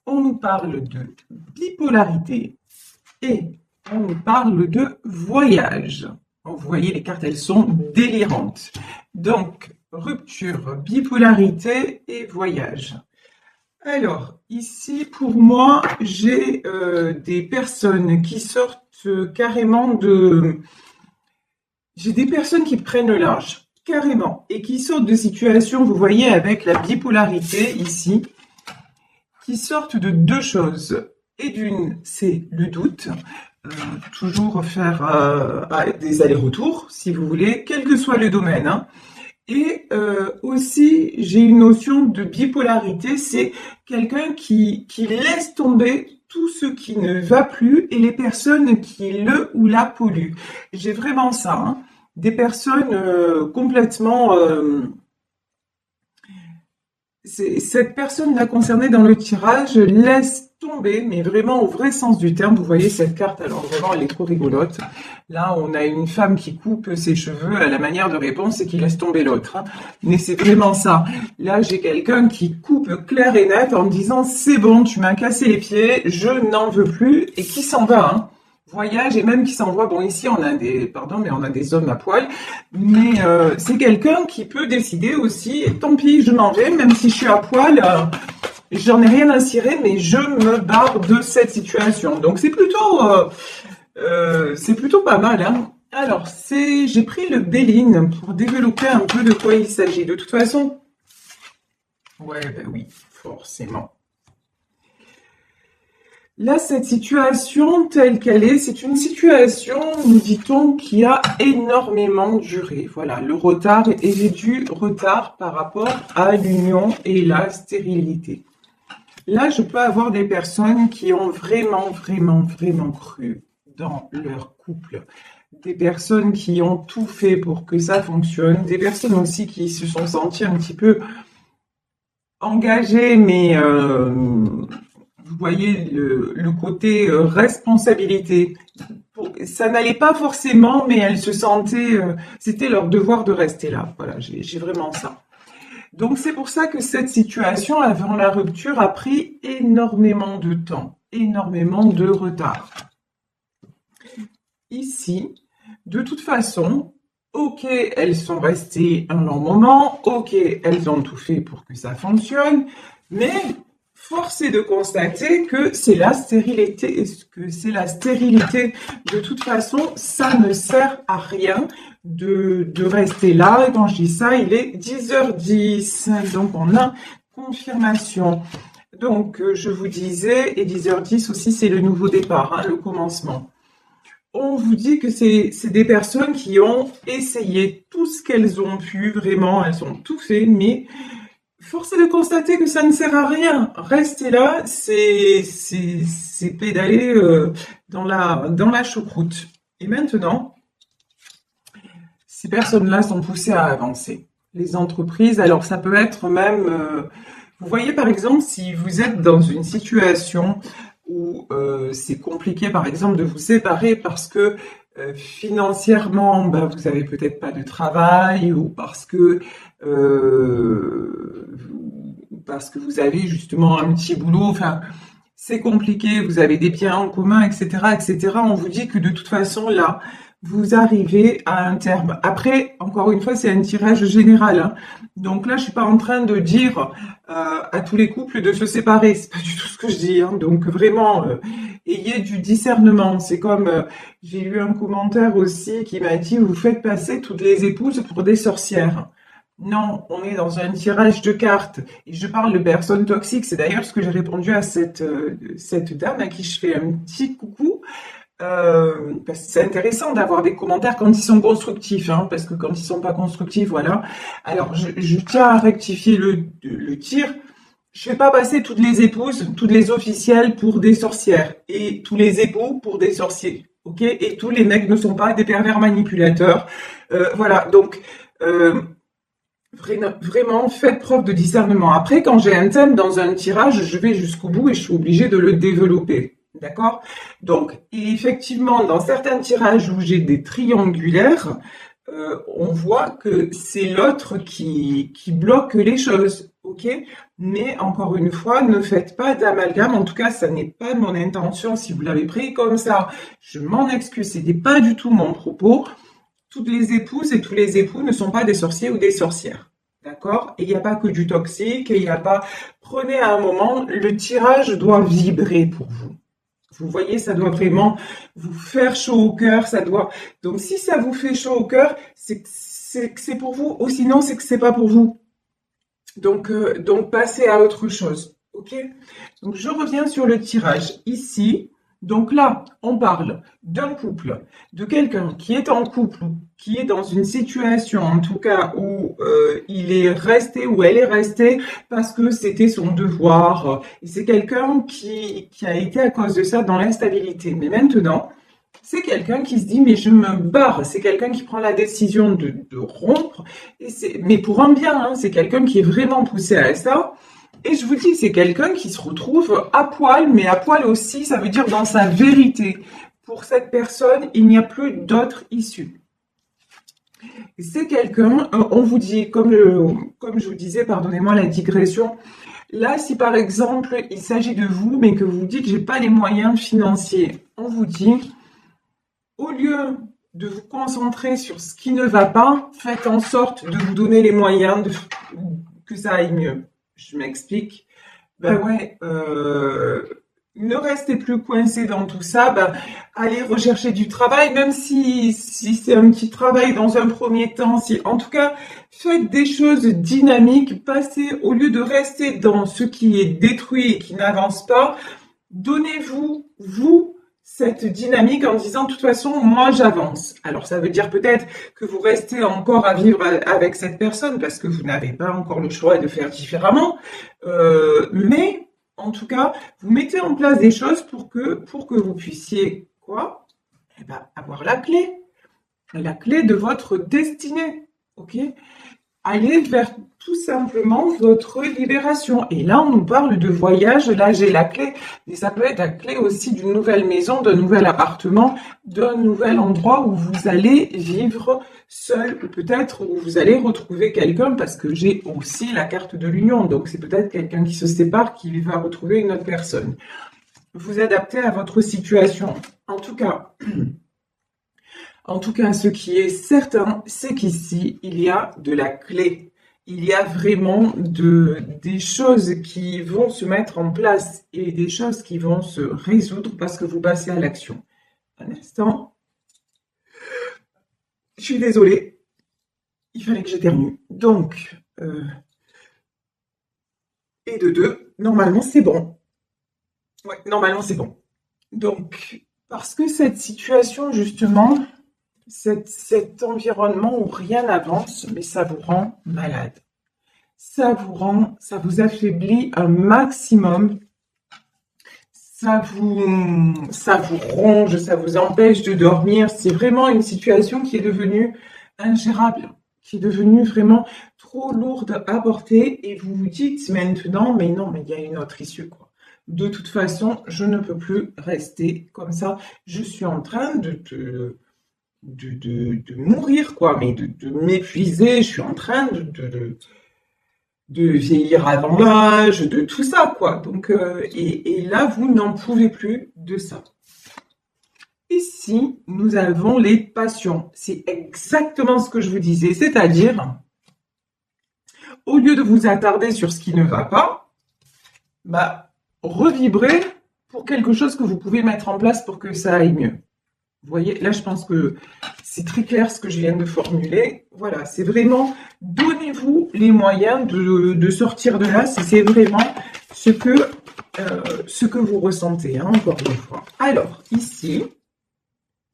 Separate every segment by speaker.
Speaker 1: on nous parle de bipolarité et on nous parle de voyage. Vous voyez, les cartes, elles sont délirantes. Donc, rupture, bipolarité et voyage. Alors, ici, pour moi, j'ai des personnes qui sortent carrément de... J'ai des personnes qui prennent le large, carrément, et qui sortent de situations, vous voyez, avec la bipolarité, ici, qui sortent de deux choses. Et d'une, c'est le doute, toujours faire des allers-retours, si vous voulez, quel que soit le domaine, hein. Et aussi, j'ai une notion de bipolarité, c'est quelqu'un qui laisse tomber tout ce qui ne va plus et les personnes qui le ou la polluent. J'ai vraiment ça, hein. Des personnes complètement... cette personne-là concernée dans le tirage laisse tomber, mais vraiment au vrai sens du terme. Vous voyez cette carte, alors vraiment elle est trop rigolote. Là, on a une femme qui coupe ses cheveux à la manière de réponse et qui laisse tomber l'autre, hein. Mais c'est vraiment ça. Là, j'ai quelqu'un qui coupe clair et net en me disant c'est bon, tu m'as cassé les pieds, je n'en veux plus, et qui s'en va, hein. Voyage et même qui s'envoie. Bon, ici on a on a des hommes à poil, mais c'est quelqu'un qui peut décider aussi. Tant pis, je m'en vais, même si je suis à poil, j'en ai rien à cirer, mais je me barre de cette situation. Donc c'est plutôt pas mal, hein. Alors j'ai pris le Béline pour développer un peu de quoi il s'agit. De toute façon, ouais, ben oui, forcément. Là, cette situation telle qu'elle est, c'est une situation, nous dit-on, qui a énormément duré. Voilà, le retard, et j'ai du retard par rapport à l'union et la stérilité. Là, je peux avoir des personnes qui ont vraiment cru dans leur couple. Des personnes qui ont tout fait pour que ça fonctionne. Des personnes aussi qui se sont senties un petit peu engagées, mais... vous voyez le côté responsabilité. Ça n'allait pas forcément, mais elles se sentaient, c'était leur devoir de rester là. Voilà, j'ai vraiment ça. Donc c'est pour ça que cette situation avant la rupture a pris énormément de temps, énormément de retard. Ici, de toute façon, ok, elles sont restées un long moment, ok, elles ont tout fait pour que ça fonctionne, mais... force est de constater que c'est la stérilité. Est-ce que c'est la stérilité? De toute façon, ça ne sert à rien de rester là. Et quand je dis ça, il est 10h10. Donc, on a confirmation. Donc, je vous disais, et 10h10 aussi, c'est le nouveau départ, hein, le commencement. On vous dit que c'est des personnes qui ont essayé tout ce qu'elles ont pu. Vraiment, elles ont tout fait, mais... force est de constater que ça ne sert à rien. Rester là, c'est pédaler dans la choucroute. Et maintenant, ces personnes-là sont poussées à avancer. Les entreprises, alors ça peut être même... vous voyez par exemple, si vous êtes dans une situation où c'est compliqué par exemple de vous séparer parce que financièrement, ben, vous avez peut-être pas de travail ou parce que vous avez justement un petit boulot, enfin, c'est compliqué, vous avez des biens en commun, etc., etc. On vous dit que de toute façon, là, vous arrivez à un terme. Après, encore une fois, c'est un tirage général, hein. Donc là, je suis pas en train de dire à tous les couples de se séparer. C'est pas du tout ce que je dis, hein. Donc vraiment, ayez du discernement. C'est comme, j'ai lu un commentaire aussi qui m'a dit, vous faites passer toutes les épouses pour des sorcières. Non, on est dans un tirage de cartes. Et je parle de personnes toxiques. C'est d'ailleurs ce que j'ai répondu à cette dame à qui je fais un petit coucou. Parce que c'est intéressant d'avoir des commentaires quand ils sont constructifs, hein, parce que quand ils sont pas constructifs, voilà. Alors, je tiens à rectifier le tir. Je fais pas passer toutes les épouses, toutes les officielles pour des sorcières, et tous les époux pour des sorciers, ok? Et tous les mecs ne sont pas des pervers manipulateurs. Voilà, donc... vraiment, faites preuve de discernement. Après, quand j'ai un thème dans un tirage, je vais jusqu'au bout et je suis obligée de le développer. D'accord? Donc, effectivement, dans certains tirages où j'ai des triangulaires, on voit que c'est l'autre qui bloque les choses. ok? Mais encore une fois, ne faites pas d'amalgame. En tout cas, ça n'est pas mon intention. Si vous l'avez pris comme ça, je m'en excuse. Ce n'était pas du tout mon propos. Toutes les épouses et tous les époux ne sont pas des sorciers ou des sorcières. D'accord? Et il n'y a pas que du toxique, et il n'y a pas. Prenez à un moment, le tirage doit vibrer pour vous. Vous voyez, ça doit vraiment vous faire chaud au cœur, ça doit. Donc, si ça vous fait chaud au cœur, c'est que c'est pour vous, ou sinon, c'est que c'est pas pour vous. Donc, passez à autre chose. Ok? Donc, je reviens sur le tirage. Ici, donc là, on parle d'un couple, de quelqu'un qui est en couple, qui est dans une situation, en tout cas, où il est resté, ou elle est restée, parce que c'était son devoir. Et c'est quelqu'un qui a été à cause de ça dans l'instabilité. Mais maintenant, c'est quelqu'un qui se dit, mais je me barre. C'est quelqu'un qui prend la décision de rompre. Mais pour un bien, hein, c'est quelqu'un qui est vraiment poussé à ça. Et je vous dis, c'est quelqu'un qui se retrouve à poil, mais à poil aussi, ça veut dire dans sa vérité. Pour cette personne, il n'y a plus d'autre issue. C'est quelqu'un, on vous dit, comme je vous disais, pardonnez-moi la digression, là, si par exemple, il s'agit de vous, mais que vous dites, j'ai pas les moyens financiers, on vous dit, au lieu de vous concentrer sur ce qui ne va pas, faites en sorte de vous donner les moyens que ça aille mieux. Je m'explique. Ben ouais, ne restez plus coincé dans tout ça. Ben, allez rechercher du travail, même si c'est un petit travail dans un premier temps. En tout cas, faites des choses dynamiques. Passez, au lieu de rester dans ce qui est détruit et qui n'avance pas, donnez-vous, vous, cette dynamique en disant, de toute façon, moi, j'avance. Alors, ça veut dire peut-être que vous restez encore à vivre avec cette personne parce que vous n'avez pas encore le choix de faire différemment. Mais, en tout cas, vous mettez en place des choses pour que vous puissiez, quoi? Eh ben, avoir la clé de votre destinée. OK? Allez vers tout simplement votre libération. Et là, on nous parle de voyage. Là, j'ai la clé. Mais ça peut être la clé aussi d'une nouvelle maison, d'un nouvel appartement, d'un nouvel endroit où vous allez vivre seul. Peut-être où vous allez retrouver quelqu'un parce que j'ai aussi la carte de l'union. Donc, c'est peut-être quelqu'un qui se sépare qui va retrouver une autre personne. Vous adaptez à votre situation. En tout cas, ce qui est certain, c'est qu'ici, il y a de la clé. Il y a vraiment des choses qui vont se mettre en place et des choses qui vont se résoudre parce que vous passez à l'action. Un instant. Je suis désolée. Il fallait que j'éternue. Donc, et de 2, normalement, c'est bon. Ouais, normalement, c'est bon. Donc, parce que cette situation, justement, cet environnement où rien n'avance, mais ça vous rend malade. Ça vous affaiblit un maximum. Ça vous ronge, ça vous empêche de dormir. C'est vraiment une situation qui est devenue ingérable, qui est devenue vraiment trop lourde à porter. Et vous vous dites maintenant, mais non, mais il y a une autre issue, quoi. De toute façon, je ne peux plus rester comme ça. Je suis en train de mourir, quoi, mais de m'épuiser. Je suis en train de vieillir avant l'âge, de tout ça, quoi. Donc, et là, vous n'en pouvez plus de ça. Ici, nous avons les passions. C'est exactement ce que je vous disais, c'est-à-dire, au lieu de vous attarder sur ce qui ne va pas, bah, revibrez pour quelque chose que vous pouvez mettre en place pour que ça aille mieux. Vous voyez, là, je pense que c'est très clair ce que je viens de formuler. Voilà, c'est vraiment, donnez-vous les moyens de sortir de là si c'est vraiment ce que vous ressentez, hein, encore une fois. Alors, ici,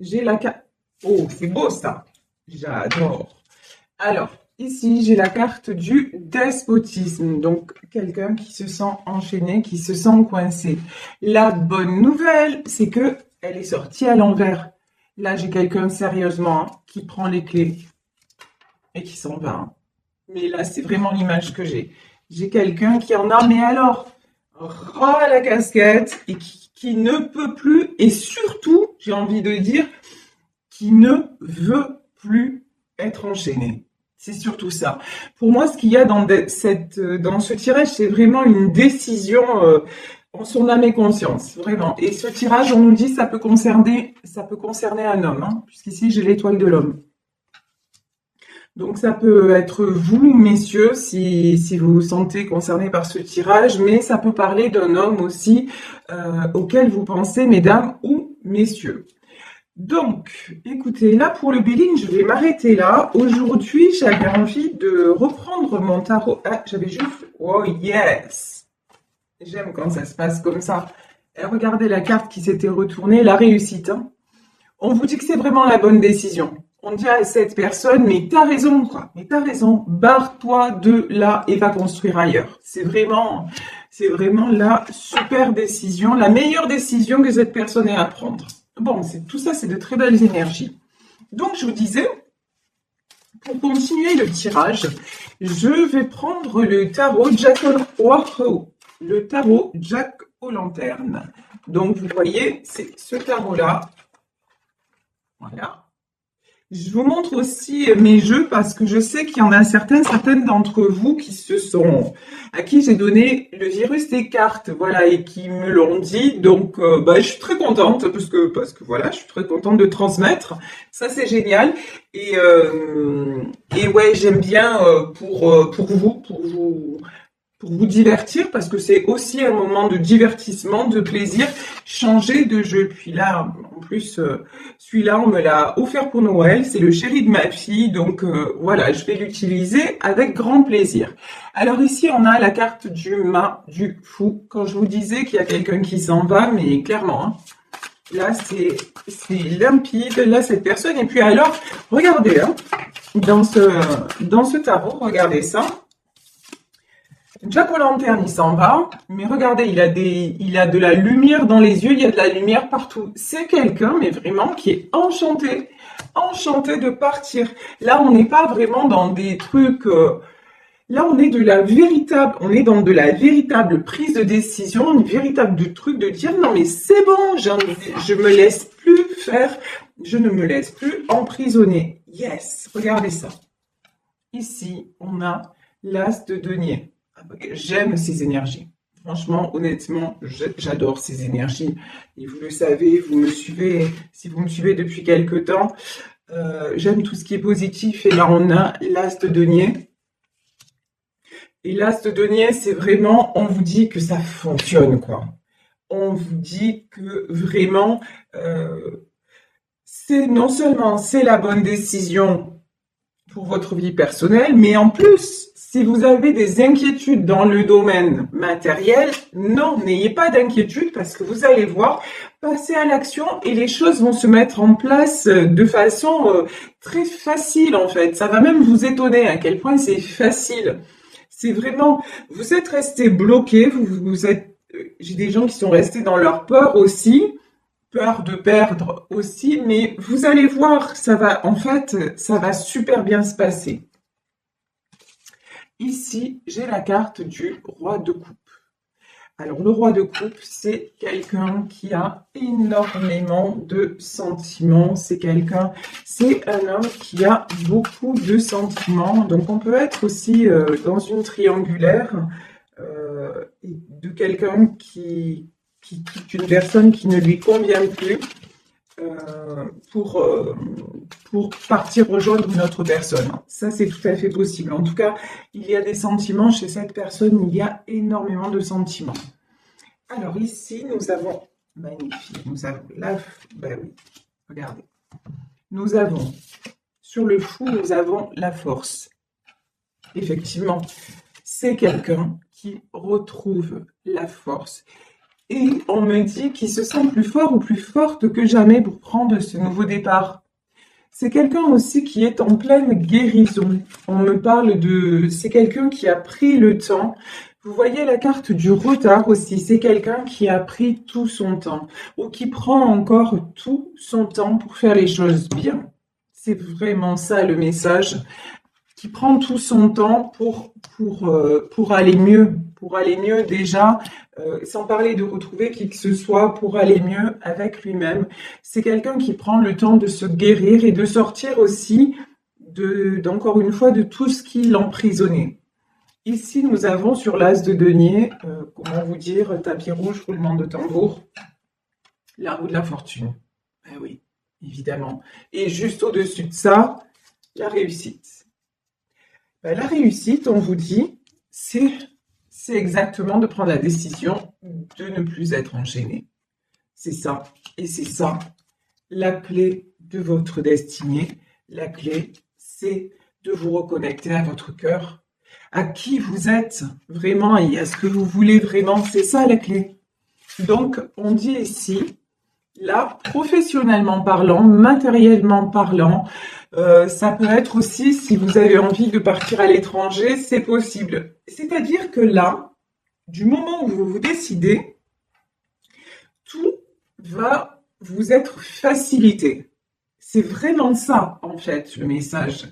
Speaker 1: j'ai la carte. Oh, c'est beau ça. J'adore. Alors, ici, j'ai la carte du despotisme. Donc, quelqu'un qui se sent enchaîné, qui se sent coincé. La bonne nouvelle, c'est que elle est sortie à l'envers. Là, j'ai quelqu'un sérieusement qui prend les clés et qui s'en va. Mais là, c'est vraiment l'image que j'ai. J'ai quelqu'un qui en a, mais alors, ras la casquette et qui ne peut plus, et surtout, j'ai envie de dire, qui ne veut plus être enchaîné. C'est surtout ça. Pour moi, ce qu'il y a dans dans ce tirage, c'est vraiment une décision en son âme et conscience, vraiment. Et ce tirage, on nous dit, ça peut concerner un homme, hein, puisqu'ici j'ai l'étoile de l'homme. Donc ça peut être vous, messieurs, si vous vous sentez concerné par ce tirage, mais ça peut parler d'un homme aussi auquel vous pensez, mesdames ou messieurs. Donc, écoutez, là pour le billing, je vais m'arrêter là. Aujourd'hui, j'avais envie de reprendre mon tarot. Ah, j'avais juste... Oh yes! J'aime quand ça se passe comme ça. Et regardez la carte qui s'était retournée, la réussite. Hein. On vous dit que c'est vraiment la bonne décision. On dit à cette personne, mais t'as raison, quoi. Mais t'as raison. Barre-toi de là et va construire ailleurs. C'est vraiment la super décision, la meilleure décision que cette personne ait à prendre. Bon, tout ça, c'est de très belles énergies. Donc, je vous disais, pour continuer le tirage, je vais prendre le tarot Jack aux lanternes. Donc, vous voyez, c'est ce tarot-là. Voilà. Je vous montre aussi mes jeux parce que je sais qu'il y en a certaines d'entre vous à qui j'ai donné le virus des cartes, voilà, et qui me l'ont dit. Donc, je suis très contente parce que voilà, je suis très contente de transmettre. Ça, c'est génial. Et ouais, j'aime bien pour vous divertir, parce que c'est aussi un moment de divertissement, de plaisir, changer de jeu. Puis là, en plus, celui-là, on me l'a offert pour Noël, c'est le chéri de ma fille, donc voilà, je vais l'utiliser avec grand plaisir. Alors ici, on a la carte du mât, du fou, quand je vous disais qu'il y a quelqu'un qui s'en va, mais clairement, hein, là, c'est limpide, là, cette personne, et puis alors, regardez, hein, dans ce tarot, regardez ça. Jack aux lanternes, il s'en va, mais regardez, il a de la lumière dans les yeux, il y a de la lumière partout. C'est quelqu'un, mais vraiment, qui est enchanté de partir. Là, on n'est pas vraiment dans des trucs, là, on est dans de la véritable prise de décision, une véritable truc de dire, non, mais c'est bon, je me laisse plus faire, je ne me laisse plus emprisonner. Yes, regardez ça. Ici, on a l'as de denier. J'aime ces énergies. Franchement, honnêtement, j'adore ces énergies. Et vous le savez, si vous me suivez depuis quelque temps, j'aime tout ce qui est positif. Et là, on a l'as de denier. Et l'as de denier, c'est vraiment, on vous dit que ça fonctionne, quoi. On vous dit que vraiment, non seulement c'est la bonne décision pour votre vie personnelle, mais en plus, si vous avez des inquiétudes dans le domaine matériel, non, n'ayez pas d'inquiétude parce que vous allez voir, passer à l'action et les choses vont se mettre en place de façon très facile en fait. Ça va même vous étonner à quel point c'est facile. C'est vraiment, vous êtes resté bloqué, j'ai des gens qui sont restés dans leur peur aussi, peur de perdre aussi, mais vous allez voir, ça va super bien se passer. Ici, j'ai la carte du roi de coupe. Alors, le roi de coupe, c'est quelqu'un qui a énormément de sentiments. C'est un homme qui a beaucoup de sentiments. Donc, on peut être aussi dans une triangulaire de quelqu'un qui quitte une personne qui ne lui convient plus pour partir rejoindre une autre personne. Ça, c'est tout à fait possible. En tout cas, il y a des sentiments chez cette personne, il y a énormément de sentiments. Alors ici, nous avons, magnifique, nous avons oui, regardez. Nous avons, sur le fou, nous avons la force. Effectivement, c'est quelqu'un qui retrouve la force. Et on me dit qu'il se sent plus fort ou plus forte que jamais pour prendre ce nouveau départ. C'est quelqu'un aussi qui est en pleine guérison. On me parle c'est quelqu'un qui a pris le temps. Vous voyez la carte du retard aussi. C'est quelqu'un qui a pris tout son temps ou qui prend encore tout son temps pour faire les choses bien. C'est vraiment ça le message. Qui prend tout son temps pour aller mieux. Pour aller mieux déjà, sans parler de retrouver qui que ce soit, pour aller mieux avec lui-même. C'est quelqu'un qui prend le temps de se guérir et de sortir aussi d'encore une fois, de tout ce qui l'emprisonnait. Ici, nous avons sur l'as de denier, comment vous dire, tapis rouge, roulement de tambour, la roue de la fortune. Ben oui, évidemment. Et juste au-dessus de ça, la réussite. Ben, la réussite, on vous dit, c'est exactement de prendre la décision de ne plus être enchaîné. C'est ça. Et c'est ça, la clé de votre destinée. La clé, c'est de vous reconnecter à votre cœur, à qui vous êtes vraiment et à ce que vous voulez vraiment. C'est ça la clé. Donc, on dit ici, là, professionnellement parlant, matériellement parlant, ça peut être aussi, si vous avez envie de partir à l'étranger, c'est possible. C'est-à-dire que là, du moment où vous vous décidez, tout va vous être facilité. C'est vraiment ça, en fait, le message.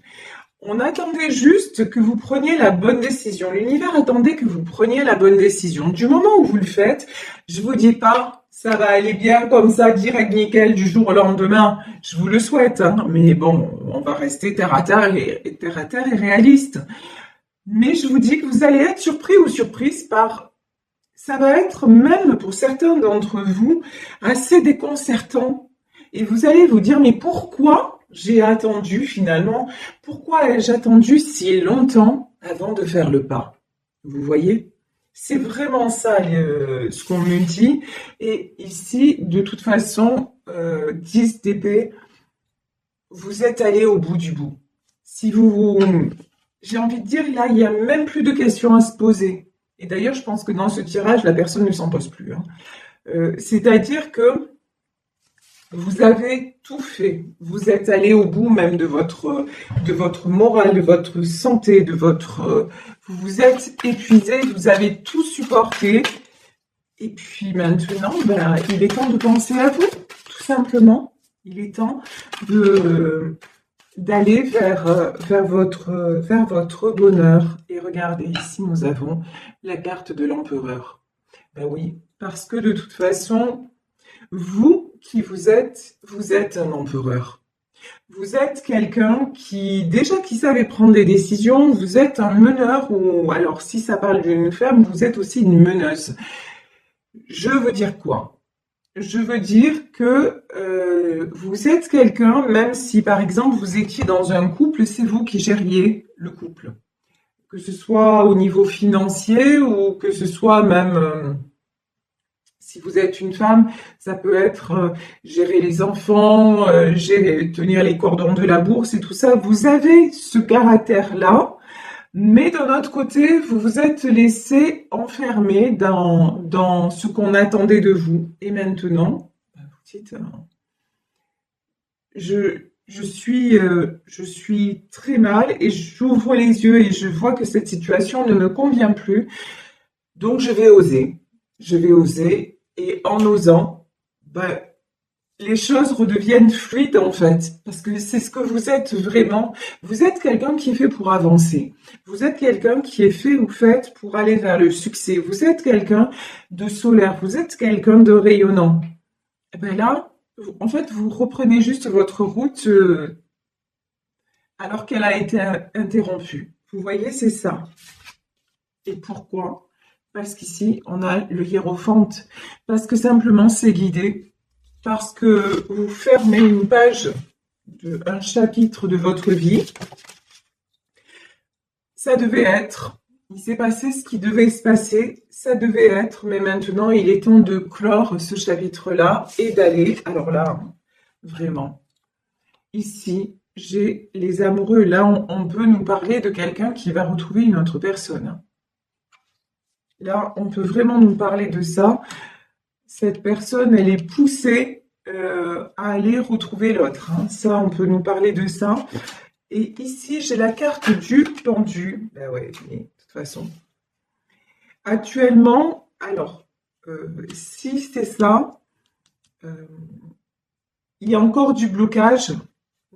Speaker 1: On attendait juste que vous preniez la bonne décision. L'univers attendait que vous preniez la bonne décision. Du moment où vous le faites, je vous dis pas, ça va aller bien comme ça, direct nickel, du jour au lendemain. Je vous le souhaite, hein. Mais bon, on va rester terre à terre et réaliste. Mais je vous dis que vous allez être surpris ou surprise par... Ça va être, même pour certains d'entre vous, assez déconcertant. Et vous allez vous dire, mais pourquoi j'ai attendu finalement? Pourquoi ai-je attendu si longtemps avant de faire le pas? Vous voyez? C'est vraiment ça ce qu'on me dit. Et ici, de toute façon, 10 d'épée, vous êtes allé au bout du bout. Si vous... J'ai envie de dire, là, il n'y a même plus de questions à se poser. Et d'ailleurs, je pense que dans ce tirage, la personne ne s'en pose plus, hein. C'est-à-dire que vous avez tout fait. Vous êtes allé au bout même de votre morale, de votre santé, vous vous êtes épuisé, vous avez tout supporté. Et puis maintenant, ben, il est temps de penser à vous, tout simplement. Il est temps d'aller vers votre bonheur. Et regardez, ici, nous avons la carte de l'empereur. Ben oui, parce que de toute façon, vous êtes un empereur. Vous êtes quelqu'un qui savait prendre des décisions. Vous êtes un meneur ou alors si ça parle d'une femme, vous êtes aussi une meneuse. Je veux dire quoi? Je veux dire que vous êtes quelqu'un, même si par exemple vous étiez dans un couple, c'est vous qui gériez le couple. Que ce soit au niveau financier ou que ce soit même... Si vous êtes une femme, ça peut être gérer les enfants, tenir les cordons de la bourse et tout ça. Vous avez ce caractère-là, mais d'un autre côté, vous vous êtes laissé enfermer dans ce qu'on attendait de vous. Et maintenant, vous dites, je suis très mal et j'ouvre les yeux et je vois que cette situation ne me convient plus. Donc je vais oser. Je vais oser. Et en osant, ben, les choses redeviennent fluides en fait, parce que c'est ce que vous êtes vraiment. Vous êtes quelqu'un qui est fait pour avancer. Vous êtes quelqu'un qui est fait ou faite pour aller vers le succès. Vous êtes quelqu'un de solaire. Vous êtes quelqu'un de rayonnant. Et ben là, en fait, vous reprenez juste votre route alors qu'elle a été interrompue. Vous voyez, c'est ça. Et pourquoi ? Parce qu'ici, on a le hiérophante. Parce que simplement, c'est guidé. Parce que vous fermez une page, un chapitre de votre vie. Ça devait être. Il s'est passé ce qui devait se passer. Ça devait être. Mais maintenant, il est temps de clore ce chapitre-là et d'aller. Alors là, vraiment. Ici, j'ai les amoureux. Là, on peut nous parler de quelqu'un qui va retrouver une autre personne. Là, on peut vraiment nous parler de ça. Cette personne, elle est poussée à aller retrouver l'autre. Hein. Ça, on peut nous parler de ça. Et ici, j'ai la carte du pendu. Ben ouais, mais de toute façon. Actuellement, alors, si c'est ça, il y a encore du blocage.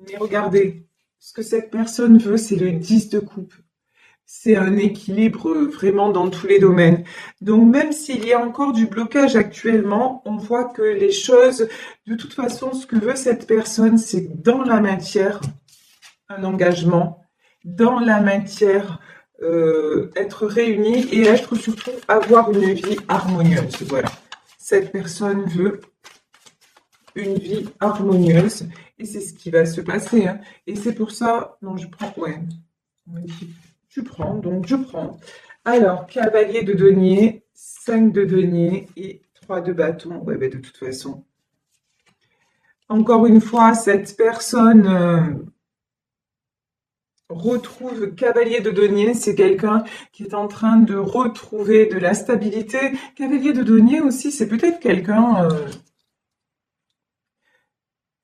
Speaker 1: Mais regardez, ce que cette personne veut, c'est le 10 de coupe. C'est un équilibre vraiment dans tous les domaines. Donc même s'il y a encore du blocage actuellement, on voit que les choses, de toute façon, ce que veut cette personne, c'est dans la matière. un engagement dans la matière, être réunis et être surtout avoir une vie harmonieuse. Voilà. Cette personne veut une vie harmonieuse et c'est ce qui va se passer. Hein. Et c'est pour ça, non, je prends, ouais, tu prends, donc je prends. Alors, cavalier de denier, 5 de denier et 3 de bâton. Ouais, ben de toute façon. Encore une fois, cette personne retrouve cavalier de denier, c'est quelqu'un qui est en train de retrouver de la stabilité. Cavalier de denier aussi, c'est peut-être quelqu'un,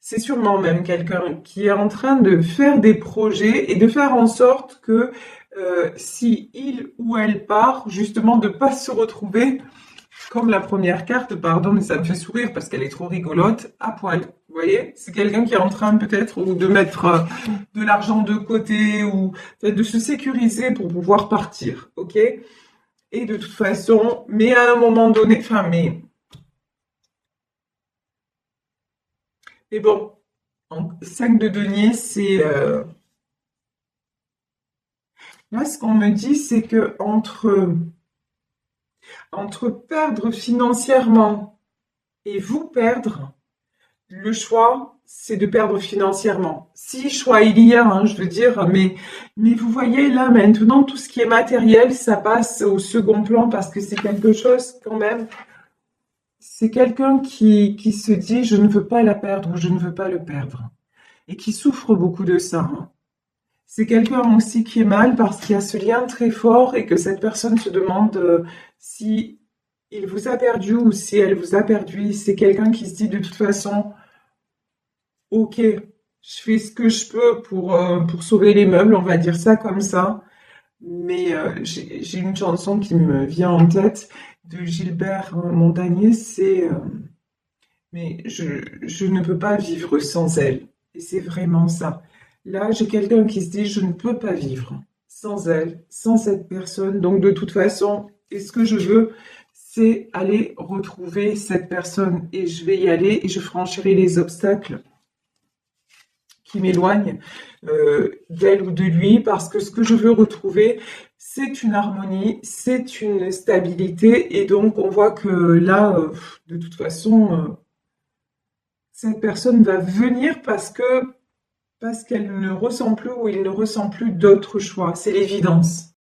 Speaker 1: c'est sûrement même quelqu'un qui est en train de faire des projets et de faire en sorte que si il ou elle part, justement, de pas se retrouver comme la première carte, pardon, mais ça me fait sourire parce qu'elle est trop rigolote, à poil. Vous voyez, c'est quelqu'un qui est en train peut-être ou de mettre de l'argent de côté ou de se sécuriser pour pouvoir partir, ok? Et de toute façon, mais à un moment donné, enfin, mais bon, 5 de denier, c'est là ce qu'on me dit, c'est que entre perdre financièrement et vous perdre, le choix, c'est de perdre financièrement. Si choix il y a, hein, je veux dire, mais vous voyez là maintenant, tout ce qui est matériel, ça passe au second plan parce que c'est quelque chose quand même. C'est quelqu'un qui se dit je ne veux pas la perdre ou je ne veux pas le perdre et qui souffre beaucoup de ça. Hein. C'est quelqu'un aussi qui est mal parce qu'il y a ce lien très fort et que cette personne se demande si il vous a perdu ou si elle vous a perdu. C'est quelqu'un qui se dit de toute façon, ok, je fais ce que je peux pour sauver les meubles, on va dire ça comme ça. Mais j'ai une chanson qui me vient en tête de Gilbert Montagnier, c'est mais je ne peux pas vivre sans elle. Et c'est vraiment ça. Là, j'ai quelqu'un qui se dit, je ne peux pas vivre sans elle, sans cette personne. Donc, de toute façon, et ce que je veux, c'est aller retrouver cette personne. Et je vais y aller et je franchirai les obstacles qui m'éloignent d'elle ou de lui, parce que ce que je veux retrouver, c'est une harmonie, c'est une stabilité. Et donc, on voit que là, de toute façon, cette personne va venir parce qu'elle ne ressent plus ou il ne ressent plus d'autre choix. C'est l'évidence.